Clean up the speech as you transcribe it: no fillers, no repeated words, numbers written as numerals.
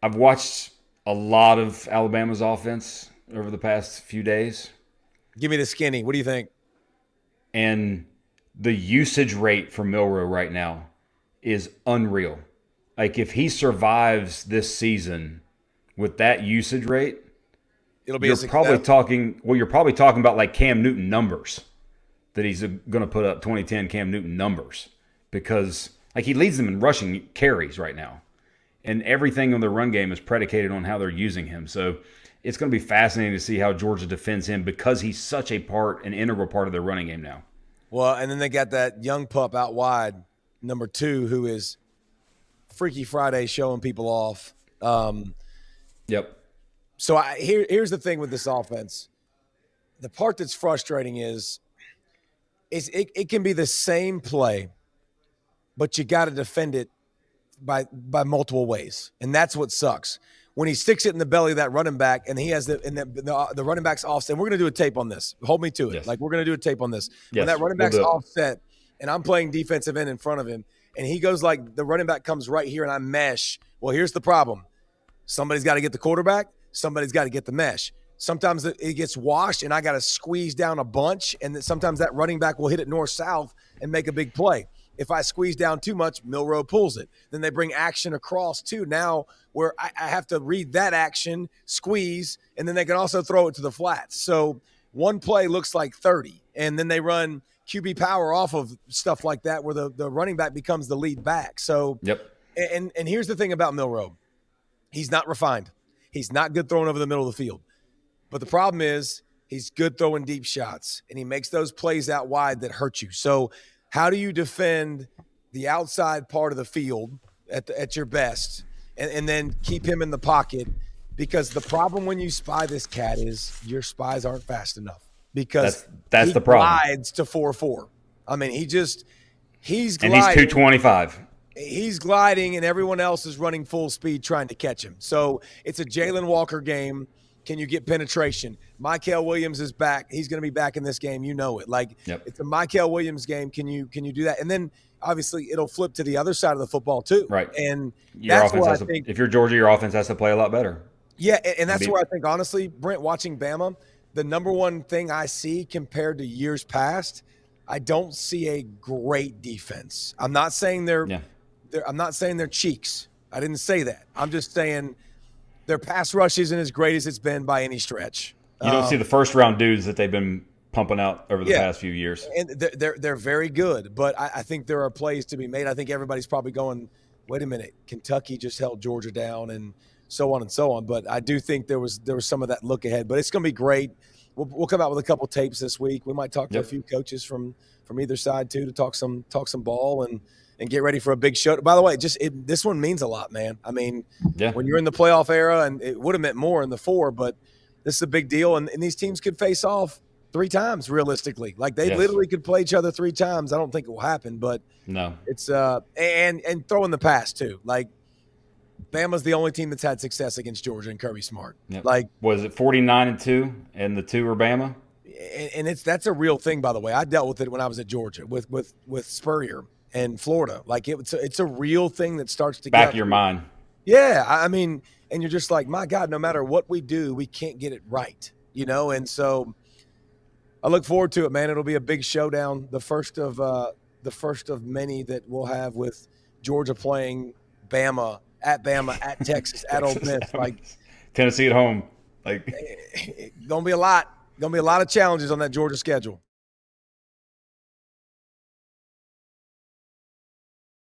I've watched a lot of Alabama's offense over the past few days, Give me the skinny. What do you think? and the usage rate for Milroe right now is unreal. Like if he survives this season with that usage rate, It'll be a you're probably success. talking you're probably talking about like Cam Newton numbers that he's going to put up 2010 Cam Newton numbers because like he leads them in rushing carries right now. And everything on the run game is predicated on how they're using him. So it's going to be fascinating to see how Georgia defends him because he's such an integral part of their running game now. Well, and then they got that young pup out wide, number 2, who is Freaky Friday showing people off. Yep. So here's the thing with this offense. The part that's frustrating is it can be the same play, but you got to defend it by multiple ways, and that's what sucks. When he sticks it in the belly of that running back, and he has the running back's offset. We're going to do a tape on this. Hold me to it. Yes. Like we're going to do a tape on this. When Yes. that running We'll back's do it. offset, and I'm playing defensive end in front of him, and he goes like the running back comes right here, and I mesh. Well, here's the problem. Somebody's got to get the quarterback. Somebody's got to get the mesh. Sometimes it gets washed, and I got to squeeze down a bunch, and then sometimes that running back will hit it north-south and make a big play. If I squeeze down too much, Milroe pulls it. Then they bring action across too. Now where I have to read that action, squeeze, and then they can also throw it to the flats. So one play looks like 30, and then they run QB power off of stuff like that where the running back becomes the lead back. So Yep. and here's the thing about Milroe. He's not refined. He's not good throwing over the middle of the field. But the problem is he's good throwing deep shots, and he makes those plays out wide that hurt you. So how do you defend the outside part of the field at your best and then keep him in the pocket? Because the problem when you spy this cat is your spies aren't fast enough because That's he the problem. glides to 4.4. I mean, he's And he's gliding. 225. He's gliding, and everyone else is running full speed trying to catch him. So it's a Jalen Walker game. Can you get penetration? Mykel Williams is back. He's going to be back in this game. You know it. Like Yep. it's a Mykel Williams game. Can you do that? And then obviously it'll flip to the other side of the football too. Right. And Your that's offense where I has to, think, if you're Georgia, your offense has to play a lot better. yeah, and that's Be- where I think honestly, Brent, watching Bama, the number one thing I see compared to years past, I don't see a great defense. I'm not saying Yeah. I'm not saying they're cheeks. I didn't say that. I'm just saying their pass rush isn't as great as it's been by any stretch. You don't see the first round dudes that they've been pumping out over the Yeah. past few years. And they're very good, but I think there are plays to be made. I think everybody's probably going, wait a minute, Kentucky just held Georgia down and so on and so on. But I do think there was some of that look ahead. But it's going to be great. We'll come out with a couple tapes this week. We might talk to a few coaches from either side too to talk some ball and get ready for a big show. By the way, this one means a lot, man. I mean, Yeah. when you're in the playoff era, and it would have meant more in the 4, but this is a big deal. And these teams could face off 3 times realistically. Like they literally could play each other 3 times. I don't think it will happen, but No. it's and throw in the past too. Like Bama's the only team that's had success against Georgia and Kirby Smart. Yep. Like Was it 49-2 and the 2 were Bama? and that's a real thing, by the way. I dealt with it when I was at Georgia with Spurrier and Florida. Like it's a real thing that starts to Back get of your mind. Yeah, I mean, and you're just like, my God, no matter what we do, we can't get it right, you know. And so I look forward to it, man. It'll be a big showdown, the first of many that we'll have with Georgia playing Bama, at Texas, at Ole Miss. Like Tennessee at home. Like gonna be a lot of challenges on that Georgia schedule.